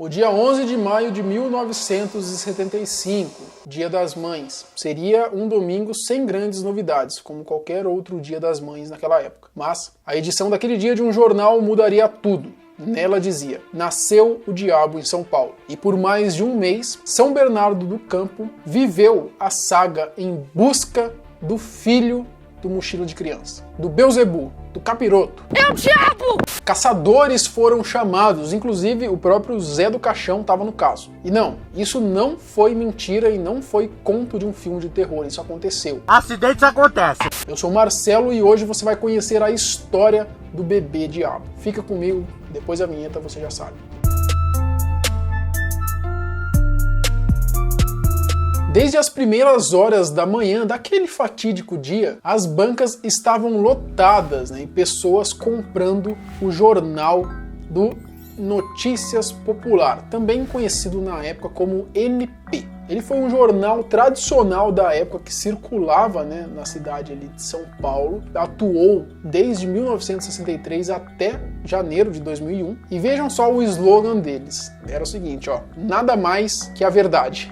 O dia 11 de maio de 1975, Dia das Mães, seria um domingo sem grandes novidades, como qualquer outro Dia das Mães naquela época. Mas a edição daquele dia de um jornal mudaria tudo. Nela dizia: nasceu o diabo em São Paulo. E por mais de um mês, São Bernardo do Campo viveu a saga em busca do filho do mochila de criança, do Beelzebub, do capiroto. É o diabo! Caçadores foram chamados, inclusive o próprio Zé do Caixão estava no caso. E não, isso não foi mentira e não foi conto de um filme de terror, isso aconteceu. Acidentes acontecem. Eu sou o Marcelo e hoje você vai conhecer a história do bebê diabo. Fica comigo, depois da vinheta você já sabe. Desde as primeiras horas da manhã daquele fatídico dia, as bancas estavam lotadas, e pessoas comprando o jornal do Notícias Popular, também conhecido na época como NP. Ele foi um jornal tradicional da época que circulava na cidade ali de São Paulo, atuou desde 1963 até janeiro de 2001. E vejam só o slogan deles, era o seguinte, ó: nada mais que a verdade.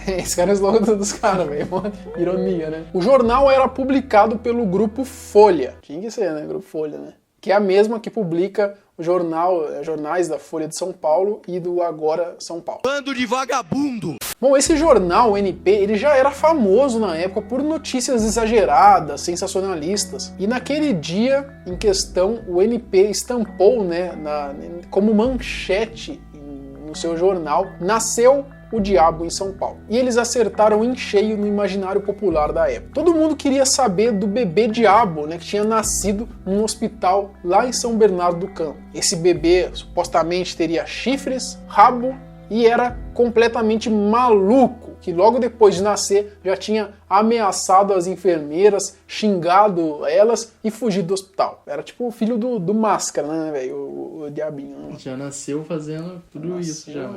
Esse cara é o slogan dos caras, velho. Uma ironia, né? O jornal era publicado pelo Grupo Folha. Tinha que ser, né? Grupo Folha, né? Que é a mesma que publica o jornais da Folha de São Paulo e do Agora São Paulo. Bando de vagabundo! Bom, esse jornal, o NP, ele já era famoso na época por notícias exageradas, sensacionalistas. E naquele dia em questão, o NP estampou, como manchete no seu jornal: nasceu o diabo em São Paulo. E eles acertaram em cheio no imaginário popular da época. Todo mundo queria saber do bebê diabo, que tinha nascido num hospital lá em São Bernardo do Campo. Esse bebê supostamente teria chifres, rabo e era completamente maluco, que logo depois de nascer já tinha ameaçado as enfermeiras, xingado elas e fugido do hospital. Era tipo o filho do Máscara, né, velho? O diabinho. Né? Já nasceu fazendo tudo isso já.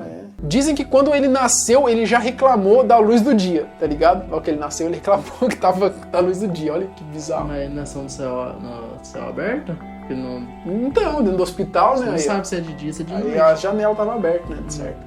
Dizem que quando ele nasceu, ele já reclamou da luz do dia, tá ligado? Logo que ele nasceu, ele reclamou que tava da luz do dia. Olha que bizarro. Mas ele nasceu no céu aberto? Não... Então, dentro do hospital, Você né? não sabe se é de dia, se é de noite. Aí a janela tava aberta, né? Certo.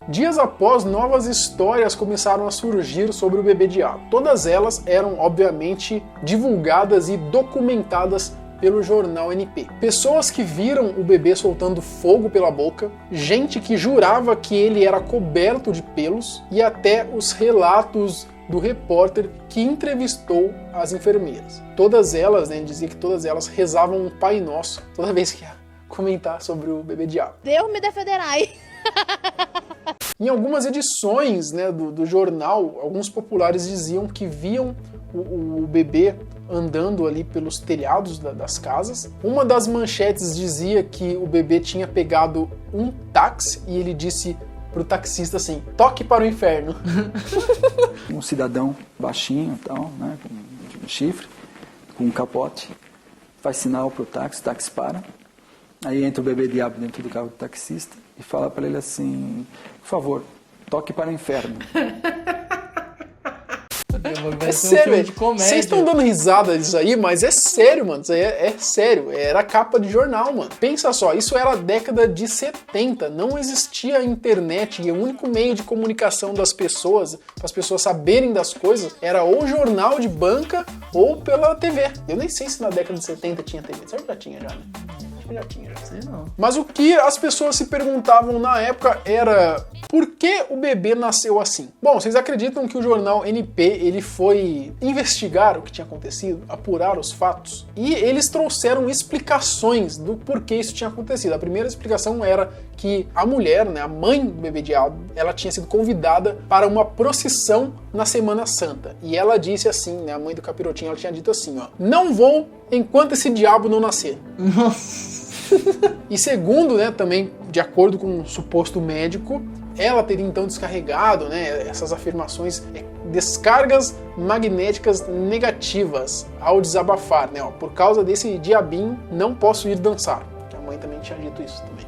Dias após, novas histórias começaram a surgir sobre o bebê diabo. Todas elas eram, obviamente, divulgadas e documentadas pelo jornal NP. Pessoas que viram o bebê soltando fogo pela boca, gente que jurava que ele era coberto de pelos e até os relatos do repórter que entrevistou as enfermeiras. Todas elas, dizia que todas elas rezavam um Pai Nosso toda vez que ia comentar sobre o bebê diabo. Deus me defenderai. Em algumas edições do jornal, alguns populares diziam que viam o bebê andando ali pelos telhados das casas. Uma das manchetes dizia que o bebê tinha pegado um táxi e ele disse pro taxista assim: toque para o inferno. Um cidadão baixinho, tal, com um chifre, com um capote, faz sinal pro táxi, o táxi para. Aí entra o bebê diabo dentro do carro do taxista e fala para ele assim: por favor, toque para o inferno. É sério, velho. Vocês estão dando risada disso aí, mas é sério, mano. Isso aí é sério. Era capa de jornal, mano. Pensa só, isso era a década de 70. Não existia internet e o único meio de comunicação das pessoas, para as pessoas saberem das coisas, era ou jornal de banca ou pela TV. Eu nem sei se na década de 70 tinha TV. Será que já tinha já, né? Já tinha, já sei não. Mas o que as pessoas se perguntavam na época era: por que o bebê nasceu assim? Bom, vocês acreditam que o jornal NP ele foi investigar o que tinha acontecido, apurar os fatos? E eles trouxeram explicações do porquê isso tinha acontecido. A primeira explicação era que a mulher, a mãe do bebê diabo, ela tinha sido convidada para uma procissão na Semana Santa. E ela disse assim, a mãe do capirotinho, ela tinha dito assim, ó: não vou enquanto esse diabo não nascer. Nossa. E segundo, também de acordo com um suposto médico, ela teria então descarregado essas afirmações, descargas magnéticas negativas ao desabafar, por causa desse diabinho não posso ir dançar. A mãe também tinha dito isso também.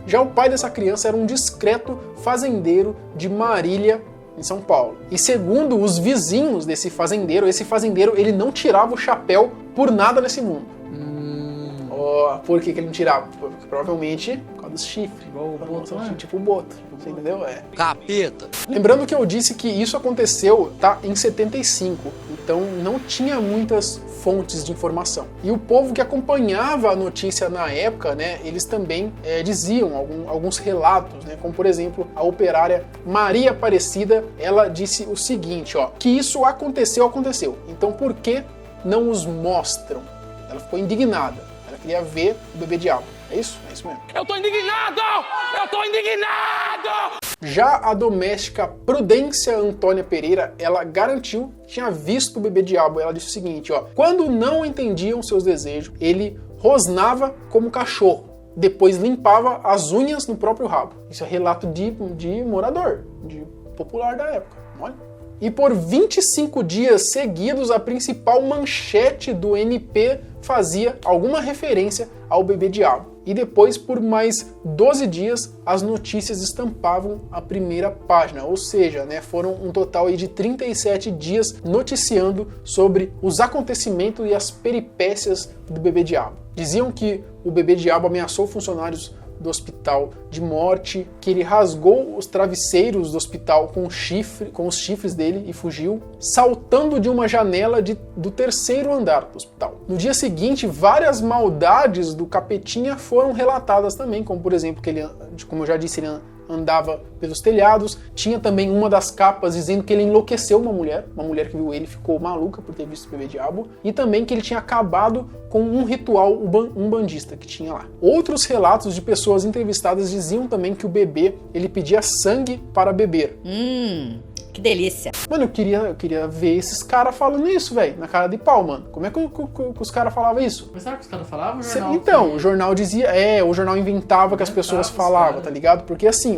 Já o pai dessa criança era um discreto fazendeiro de Marília, em São Paulo. E segundo os vizinhos desse fazendeiro, esse fazendeiro ele não tirava o chapéu por nada nesse mundo. ó, por que ele não tirava? Porque provavelmente por causa dos chifres. Igual o Boto, né? Tipo o Boto, você entendeu? Capeta. Lembrando que eu disse que isso aconteceu, tá, em 75, então não tinha muitas fontes de informação. E o povo que acompanhava a notícia na época, né, eles também diziam alguns relatos, né, como por exemplo, a operária Maria Aparecida, ela disse o seguinte, ó, que isso aconteceu, então por que não os mostram? Ela ficou indignada, ela queria ver o bebê diabo. É isso? É isso mesmo. Eu tô indignado! Eu tô indignado! Já a doméstica Prudência Antônia Pereira, ela garantiu que tinha visto o bebê diabo. Ela disse o seguinte, ó, quando não entendiam seus desejos, ele rosnava como cachorro, depois limpava as unhas no próprio rabo. Isso é relato de morador, de popular da época, olha. E por 25 dias seguidos, a principal manchete do NP fazia alguma referência ao bebê diabo. E depois, por mais 12 dias, as notícias estampavam a primeira página. Ou seja, né, foram um total aí de 37 dias noticiando sobre os acontecimentos e as peripécias do bebê diabo. Diziam que o bebê diabo ameaçou funcionários do hospital de morte, que ele rasgou os travesseiros do hospital com os chifres dele e fugiu, saltando de uma janela do 3º andar do hospital. No dia seguinte, várias maldades do Capetinha foram relatadas também, como por exemplo, que ele, como eu já disse, ele andava pelos telhados. Tinha também uma das capas dizendo que ele enlouqueceu uma mulher que viu ele ficou maluca por ter visto o bebê diabo, e também que ele tinha acabado com um ritual umbandista que tinha lá. Outros relatos de pessoas entrevistadas diziam também que o bebê, ele pedia sangue para beber. Que delícia. Mano, eu queria ver esses caras falando isso, velho, na cara de pau, mano. Como é que os caras falavam isso? Mas será que os caras falavam? Então, o jornal dizia, o jornal inventava que as pessoas falavam, tá ligado? Porque assim,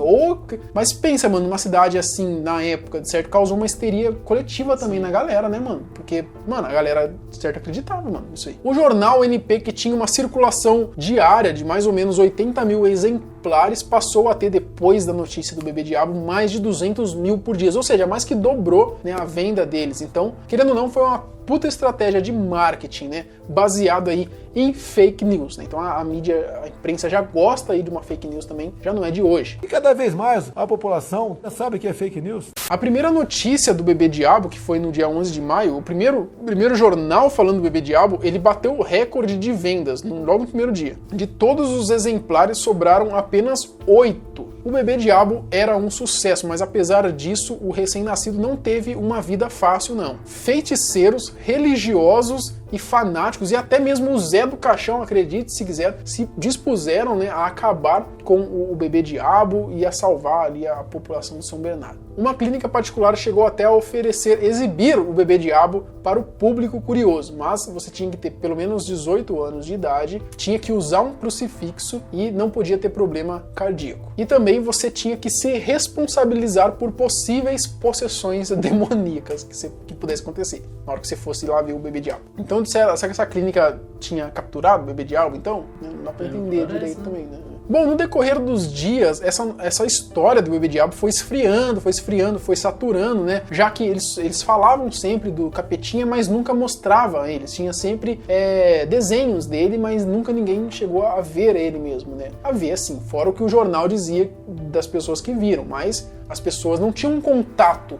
mas pensa, mano, numa cidade assim, na época, de certo, causou uma histeria coletiva também na galera, né, mano? Porque, mano, a galera, de certo, acreditava, mano, isso aí. O jornal NP, que tinha uma circulação diária de mais ou menos 80 mil exemplares, passou a ter, depois da notícia do bebê diabo, mais de 200 mil por dia. Ou seja, mais que dobrou, né, a venda deles. Então, querendo ou não, foi uma puta estratégia de marketing, né, baseado aí em fake news, né? Então a mídia, a imprensa já gosta aí de uma fake news também, já não é de hoje. E cada vez mais a população já sabe que é fake news. A primeira notícia do bebê diabo, que foi no dia 11 de maio, o primeiro jornal falando do bebê diabo, ele bateu o recorde de vendas logo no primeiro dia. De todos os exemplares, sobraram apenas 8. O bebê diabo era um sucesso, mas apesar disso, o recém-nascido não teve uma vida fácil, não. Feiticeiros, religiosos e fanáticos, e até mesmo o Zé do Caixão, acredite se quiser, se dispuseram, né, a acabar com o bebê diabo e a salvar ali a população de São Bernardo. Uma clínica particular chegou até a exibir o bebê diabo para o público curioso, mas você tinha que ter pelo menos 18 anos de idade, tinha que usar um crucifixo e não podia ter problema cardíaco. E também você tinha que se responsabilizar por possíveis possessões demoníacas que pudesse acontecer na hora que você fosse lá ver o bebê diabo. Então, será que essa clínica tinha capturado o bebê diabo, então? Não dá pra entender direito também, né? Bom, no decorrer dos dias, essa história do bebê diabo foi esfriando, foi saturando, né? Já que eles falavam sempre do Capetinha, mas nunca mostrava eles. Tinha sempre desenhos dele, mas nunca ninguém chegou a ver ele mesmo, né? A ver, assim, fora o que o jornal dizia das pessoas que viram, mas as pessoas não tinham um contato.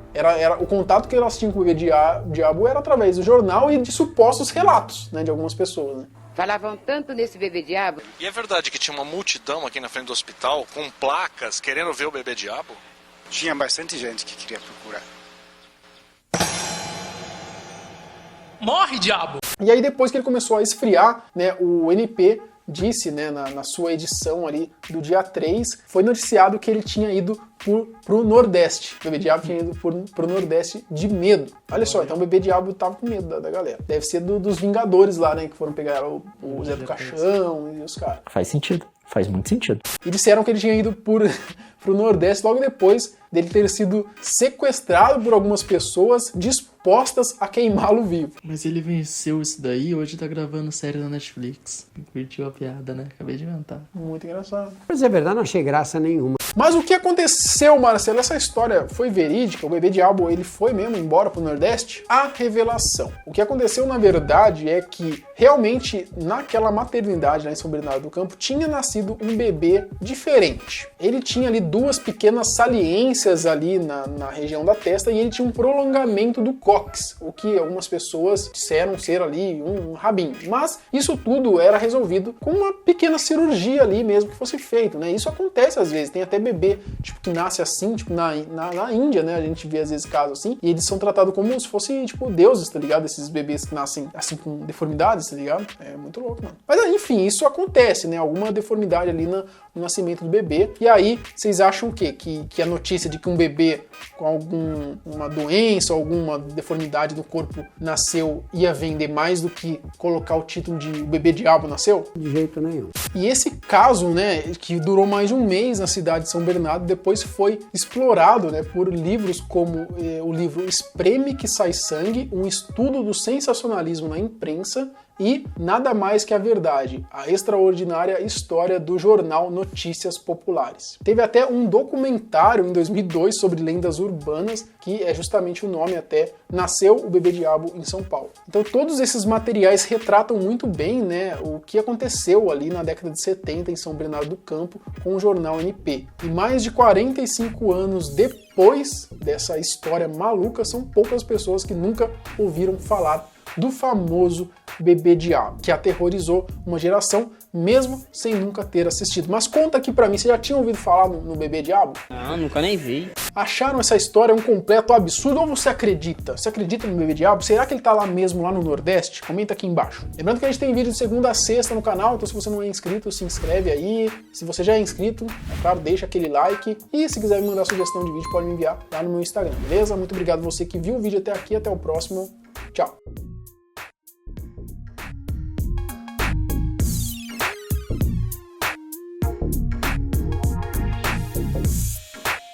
O contato que elas tinham com o bebê diabo era através do jornal e de supostos relatos, né, de algumas pessoas, né? Falavam tanto nesse bebê diabo. E é verdade que tinha uma multidão aqui na frente do hospital com placas querendo ver o bebê diabo? Tinha bastante gente que queria procurar. Morre, diabo! E aí depois que ele começou a esfriar, né, o NP disse, né, na sua edição ali do dia 3, foi noticiado que ele tinha ido pro Nordeste. O bebê diabo tinha ido pro Nordeste de medo. Olha só, então o bebê diabo tava com medo da galera. Deve ser dos Vingadores lá, né, que foram pegar o Zé do Caixão e os caras. Faz sentido, faz muito sentido. E disseram que ele tinha ido pro Nordeste logo depois dele ter sido sequestrado por algumas pessoas dispostas a queimá-lo vivo. Mas ele venceu isso daí e hoje tá gravando série na Netflix. Curtiu a piada, né? Acabei de inventar. Muito engraçado. Mas é verdade, não achei graça nenhuma. Mas o que aconteceu aconteceu, Marcelo? Essa história foi verídica? O bebê diabo, ele foi mesmo embora pro Nordeste? A revelação. O que aconteceu, na verdade, é que realmente naquela maternidade lá em São Bernardo do Campo tinha nascido um bebê diferente. Ele tinha ali 2 pequenas saliências ali na região da testa e ele tinha um prolongamento do cóccix, o que algumas pessoas disseram ser ali um rabinho. Mas isso tudo era resolvido com uma pequena cirurgia ali mesmo que fosse feito, né? Isso acontece às vezes, tem até bebê tipo que nasce assim, tipo na Índia, né? A gente vê às vezes casos assim, e eles são tratados como se fossem tipo deuses, tá ligado? Esses bebês que nascem assim com deformidades, tá ligado? É muito louco, mano. Mas enfim, isso acontece, né? Alguma deformidade ali no nascimento do bebê. E aí, vocês acham o quê? Que a notícia de que um bebê com alguma doença, alguma deformidade do corpo nasceu ia vender mais do que colocar o título de O Bebê Diabo Nasceu? De jeito nenhum. E esse caso, né, que durou mais de um mês na cidade de São Bernardo, depois foi explorado, né, por livros como o livro Espreme que Sai Sangue, um estudo do sensacionalismo na imprensa, e Nada Mais que a Verdade, a extraordinária história do jornal Notícias Populares. Teve até um documentário em 2002 sobre lendas urbanas, que é justamente o nome até, Nasceu o Bebê Diabo em São Paulo. Então todos esses materiais retratam muito bem, né, o que aconteceu ali na década de 70 em São Bernardo do Campo com o jornal NP. E mais de 45 anos depois dessa história maluca, são poucas pessoas que nunca ouviram falar do famoso Bebê Diabo, que aterrorizou uma geração, mesmo sem nunca ter assistido. Mas conta aqui pra mim, você já tinha ouvido falar no Bebê Diabo? Não, nunca nem vi. Acharam essa história um completo absurdo ou você acredita? Você acredita no Bebê Diabo? Será que ele tá lá mesmo, lá no Nordeste? Comenta aqui embaixo. Lembrando que a gente tem vídeo de segunda a sexta no canal, então se você não é inscrito, se inscreve aí. Se você já é inscrito, é claro, deixa aquele like. E se quiser me mandar sugestão de vídeo, pode me enviar lá no meu Instagram, beleza? Muito obrigado você que viu o vídeo até aqui, até o próximo. Tchau!